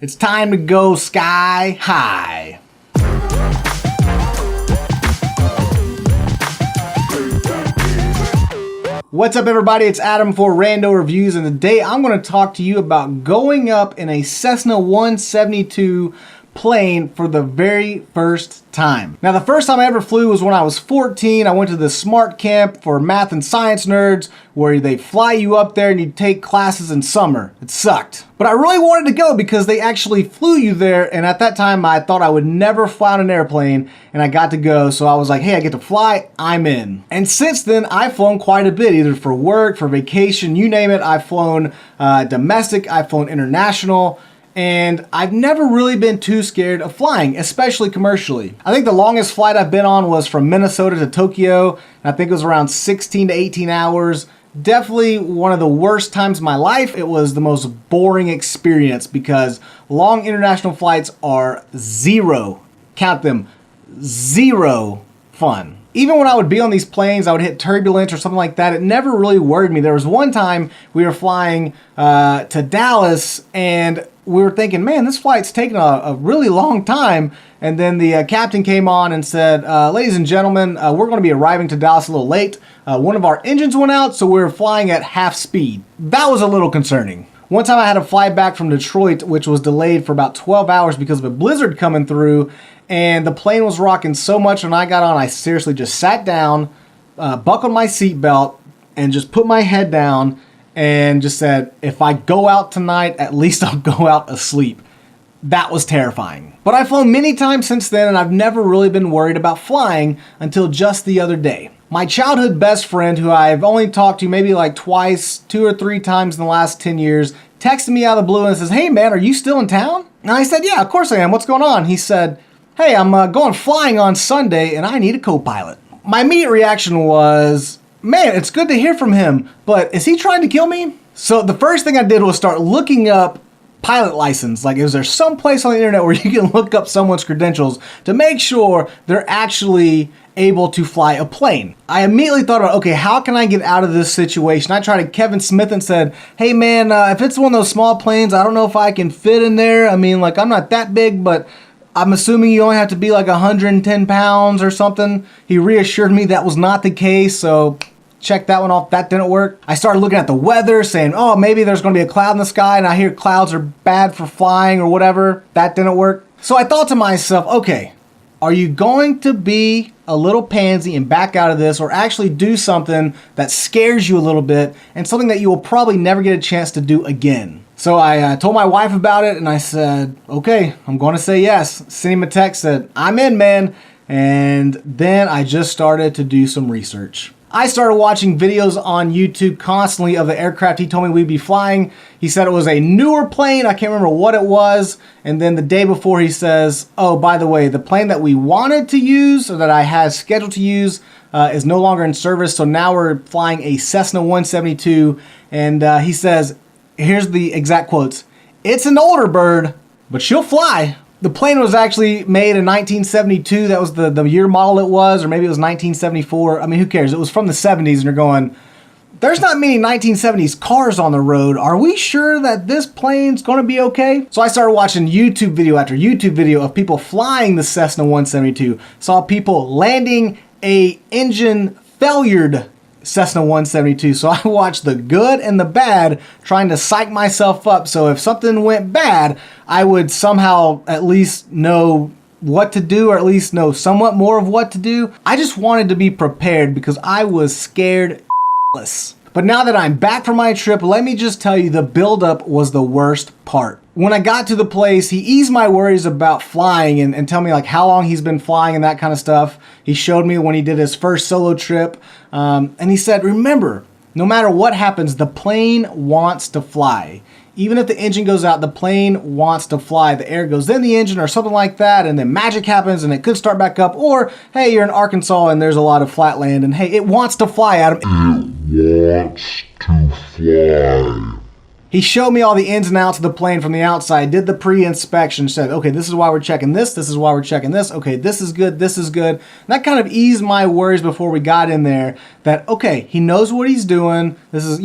It's time to go sky high. What's up, everybody? It's Adam for Rando Reviews, and today I'm going to talk to you about going up in a Cessna 172 plane for the very first time. Now, the first time I ever flew was when I was 14. I went to the smart camp for math and science nerds where they fly you up there and you take classes in summer. It sucked. But I really wanted to go because they actually flew you there, and at that time I thought I would never fly on an airplane, and I got to go, so I was like, hey, I get to fly, I'm in. And since then, I've flown quite a bit, either for work, for vacation, you name it. I've flown domestic, I've flown international, and I've never really been too scared of flying, especially commercially. I think the longest flight I've been on was from Minnesota to Tokyo, and I think it was around 16 to 18 hours. Definitely one of the worst times of my life. It was the most boring experience because long international flights are zero, count them, zero fun. Even when I would be on these planes, I would hit turbulence or something like that. It never really worried me. There was one time we were flying to Dallas, and we were thinking, man, this flight's taking a really long time. And then the captain came on and said, ladies and gentlemen, we're going to be arriving to Dallas a little late. One of our engines went out, so we were flying at half speed. That was a little concerning. One time I had to fly back from Detroit, which was delayed for about 12 hours because of a blizzard coming through, and the plane was rocking so much when I got on, I seriously just sat down, buckled my seatbelt, and just put my head down and just said, if I go out tonight, at least I'll go out asleep. That was terrifying. But I've flown many times since then, and I've never really been worried about flying until just the other day. My childhood best friend, who I've only talked to maybe like twice, 2 or 3 times in the last 10 years, texted me out of the blue and says, hey man, are you still in town? And I said, yeah, of course I am. What's going on? He said, hey, I'm going flying on Sunday and I need a co-pilot. My immediate reaction was, man, it's good to hear from him, but is he trying to kill me? So the first thing I did was start looking up pilot license. Like, is there some place on the internet where you can look up someone's credentials to make sure they're actually able to fly a plane? I immediately thought about, okay, how can I get out of this situation? I tried to Kevin Smith and said, hey man, if it's one of those small planes, I don't know if I can fit in there. I mean, like, I'm not that big, but I'm assuming you only have to be like 110 pounds or something. He reassured me that was not the case, so check that one off. That didn't work. I started looking at the weather, saying, oh, maybe there's going to be a cloud in the sky, and I hear clouds are bad for flying or whatever. That didn't work. So I thought to myself, okay, are you going to be a little pansy and back out of this, or actually do something that scares you a little bit and something that you will probably never get a chance to do again? So I told my wife about it, and I said, okay, I'm going to say yes. Sent him a text, said, I'm in, man. And then I just started to do some research. I started watching videos on YouTube constantly of the aircraft he told me we'd be flying. He said it was a newer plane. I can't remember what it was. And then the day before he says, oh, by the way, the plane that we wanted to use, or that I had scheduled to use, is no longer in service. So now we're flying a Cessna 172. And he says, here's the exact quotes, it's an older bird, but she'll fly. The plane was actually made in 1972. That was the year model it was, or maybe it was 1974. I mean, who cares? It was from the 70s, and you're going, there's not many 1970s cars on the road. Are we sure that this plane's going to be okay? So I started watching YouTube video after YouTube video of people flying the Cessna 172. Saw people landing a engine failured Cessna 172. So I watched the good and the bad, trying to psych myself up. So if something went bad, I would somehow at least know what to do, or at least know somewhat more of what to do. I just wanted to be prepared because I was scared shitless. But now that I'm back from my trip, let me just tell you, the buildup was the worst part. When I got to the place, he eased my worries about flying and tell me like how long he's been flying and that kind of stuff. He showed me when he did his first solo trip. And he said, remember, no matter what happens, the plane wants to fly. Even if the engine goes out, the plane wants to fly. The air goes in the engine or something like that, and then magic happens and it could start back up. Or, hey, you're in Arkansas and there's a lot of flat land, and hey, it wants to fly, Adam. It wants to fly. He showed me all the ins and outs of the plane from the outside, did the pre-inspection, said, okay, this is why we're checking this is why we're checking this, okay, this is good, this is good. And that kind of eased my worries before we got in there that, okay, he knows what he's doing. This is,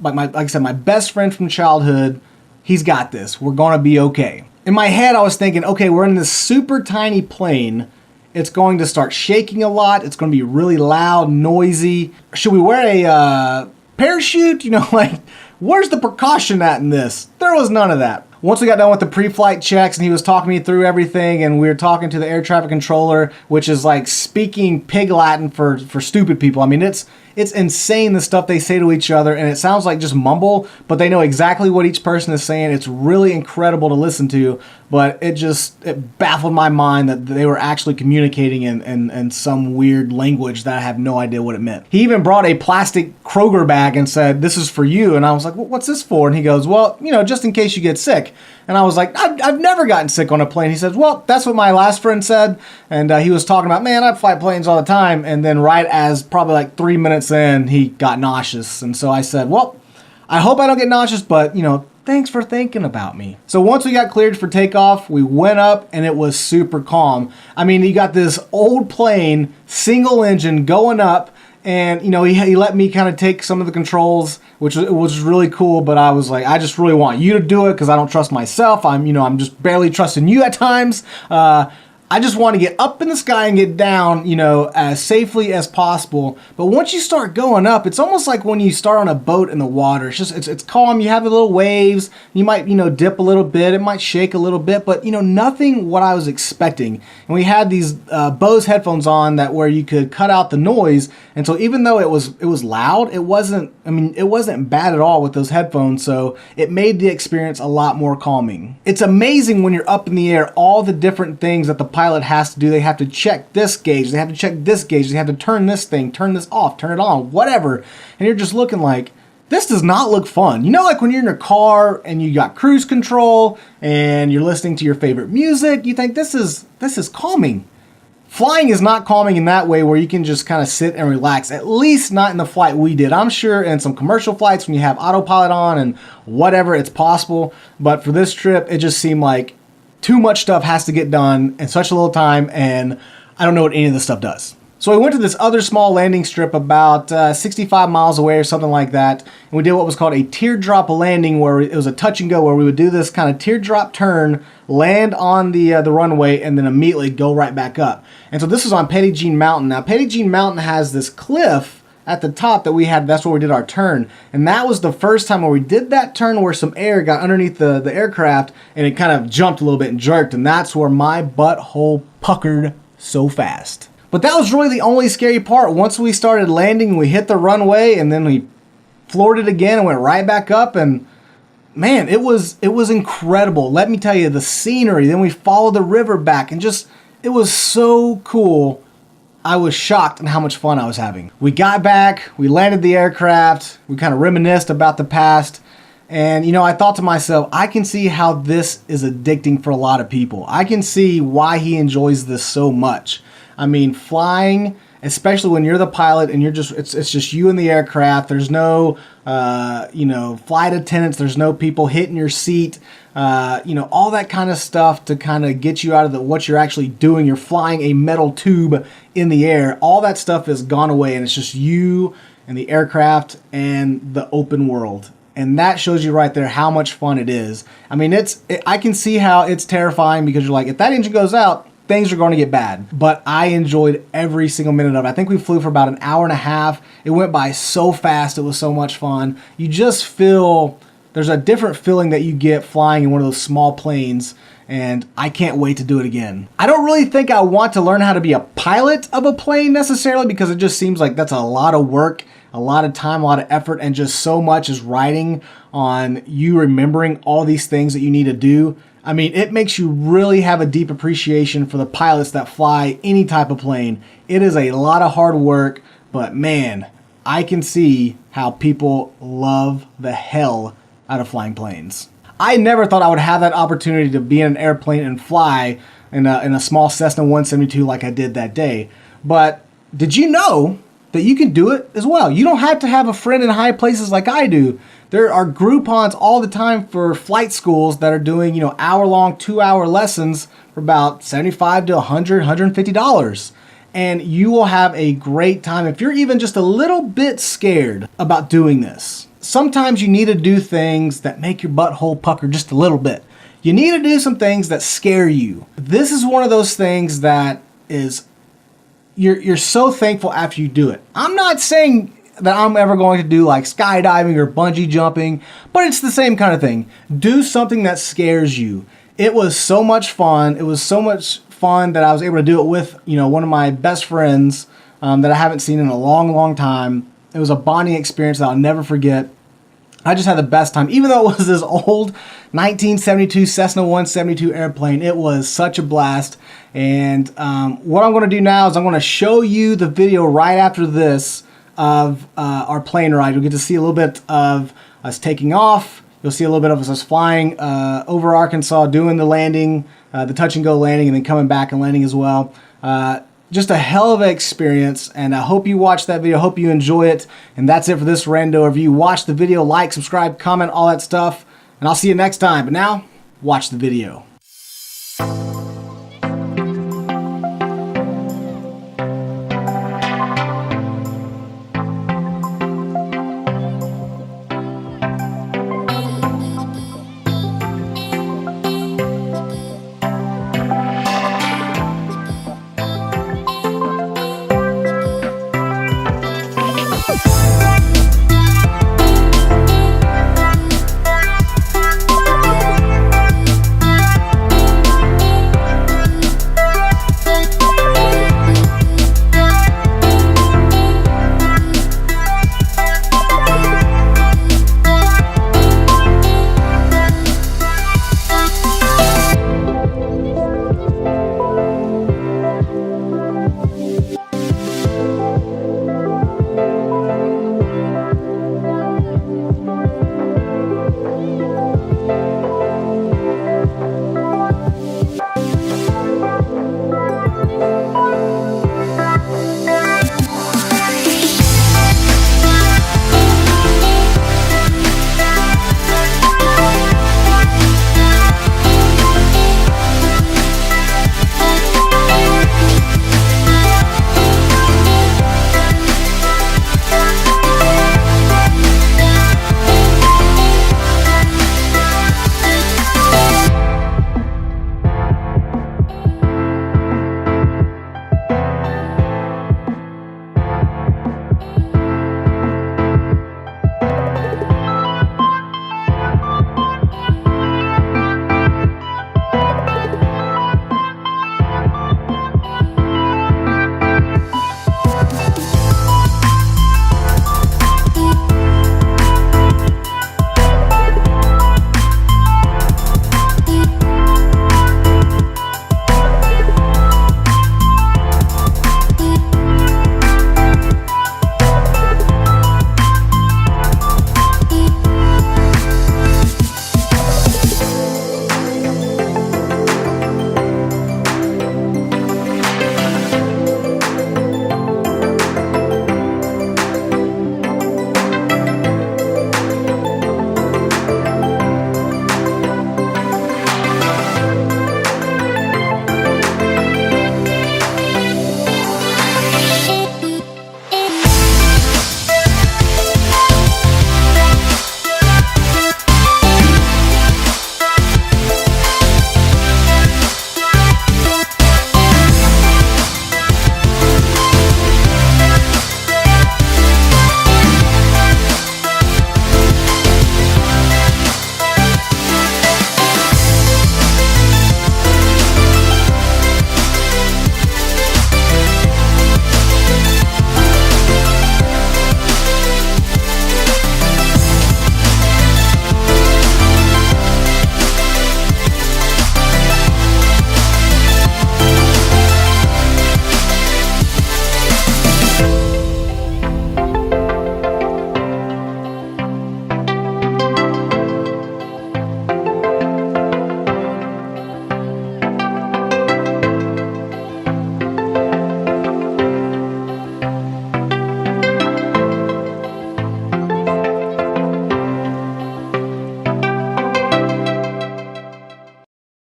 like I said, my best friend from childhood. he's got this. We're going to be okay. In my head, I was thinking, okay, we're in this super tiny plane. It's going to start shaking a lot. It's going to be really loud, noisy. Should we wear a parachute? You know, like, where's the precaution at in this? There was none of that. Once we got done with the pre-flight checks and he was talking me through everything, and we were talking to the air traffic controller, which is like speaking pig Latin for stupid people. I mean, it's insane the stuff they say to each other, and it sounds like just mumble, but they know exactly what each person is saying. It's really incredible to listen to, but it baffled my mind that they were actually communicating in some weird language that I have no idea what it meant. He even brought a plastic Kroger bag and said, "This is for you." And I was like, well, "What's this for?" And he goes, "Well, you know, just in case you get sick." And I was like, I've never gotten sick on a plane. He says, "Well, that's what my last friend said." And he was talking about, man, I fly planes all the time. And then right as probably like 3 minutes in, he got nauseous. And so I said, well, I hope I don't get nauseous, but, you know, thanks for thinking about me. So once we got cleared for takeoff, we went up and it was super calm. I mean, you got this old plane, single engine going up. And, you know, he let me kind of take some of the controls, which was really cool. But I was like, I just really want you to do it because I don't trust myself. I'm just barely trusting you at times. I just want to get up in the sky and get down, you know, as safely as possible. But once you start going up, it's almost like when you start on a boat in the water. It's calm. You have the little waves. You might, you know, dip a little bit. It might shake a little bit, but, you know, nothing what I was expecting. And we had these Bose headphones on that where you could cut out the noise. And so even though it was loud, it wasn't bad at all with those headphones. So it made the experience a lot more calming. It's amazing when you're up in the air, all the different things that the pilot has to do. They have to check this gauge, they have to check this gauge, they have to turn this thing, turn this off, turn it on, whatever. And you're just looking like, this does not look fun. You know, like when you're in your car and you got cruise control and you're listening to your favorite music, you think this is calming. Flying is not calming in that way where you can just kind of sit and relax, at least not in the flight we did. I'm sure in some commercial flights when you have autopilot on and whatever, it's possible. But for this trip, it just seemed like too much stuff has to get done in such a little time, and I don't know what any of this stuff does. So we went to this other small landing strip about 65 miles away or something like that, and we did what was called a teardrop landing, where it was a touch and go, where we would do this kind of teardrop turn, land on the runway, and then immediately go right back up. And so this was on Petit Jean Mountain. Now, Petit Jean Mountain has this cliff at the top that we had. That's where we did our turn, and that was the first time where we did that turn where some air got underneath the aircraft and it kind of jumped a little bit and jerked, and that's where my butthole puckered so fast. But that was really the only scary part. Once we started landing, we hit the runway and then we floored it again and went right back up, and man, it was incredible. Let me tell you, the scenery. Then we followed the river back, and just, it was so cool. I was shocked at how much fun I was having. We got back, we landed the aircraft, we kind of reminisced about the past, and, you know, I thought to myself, I can see how this is addicting for a lot of people. I can see why he enjoys this so much. I mean, flying, especially when you're the pilot and you're just, it's just you and the aircraft. There's no, flight attendants. There's no people hitting your seat. All that kind of stuff to kind of get you out of what you're actually doing. You're flying a metal tube in the air. All that stuff has gone away, and it's just you and the aircraft and the open world. And that shows you right there how much fun it is. I mean, I can see how it's terrifying, because you're like, if that engine goes out, things are going to get bad. But I enjoyed every single minute of it. I think we flew for about an hour and a half. It went by so fast. It was so much fun. You just feel, there's a different feeling that you get flying in one of those small planes, and I can't wait to do it again. I don't really think I want to learn how to be a pilot of a plane necessarily, because it just seems like that's a lot of work, a lot of time, a lot of effort, and just so much is riding on you remembering all these things that you need to do. I mean, it makes you really have a deep appreciation for the pilots that fly any type of plane. It is a lot of hard work, but man, I can see how people love the hell out of flying planes. I never thought I would have that opportunity to be in an airplane and fly in a small Cessna 172 like I did that day. But did you know that you can do it as well? You don't have to have a friend in high places like I do. There are Groupons all the time for flight schools that are doing, hour-long, 2-hour lessons for about $75 to $100, $150. And you will have a great time if you're even just a little bit scared about doing this. sometimes you need to do things that make your butthole pucker just a little bit. You need to do some things that scare you. This is one of those things that is, you're so thankful after you do it. I'm not saying that I'm ever going to do like skydiving or bungee jumping, but it's the same kind of thing. Do something that scares you. It was so much fun. It was so much fun that I was able to do it with, one of my best friends that I haven't seen in a long, long time. It was a bonding experience that I'll never forget. I just had the best time. Even though it was this old 1972 Cessna 172 airplane, it was such a blast. And what I'm going to do now is I'm going to show you the video right after this of our plane ride. You'll get to see a little bit of us taking off. You'll see a little bit of us flying over Arkansas, doing the landing, the touch and go landing, and then coming back and landing as well. Just a hell of an experience, and I hope you watch that video. I hope you enjoy it. And that's it for this Rando review. Watch the video, like, subscribe, comment, all that stuff, and I'll see you next time. But now, watch the video.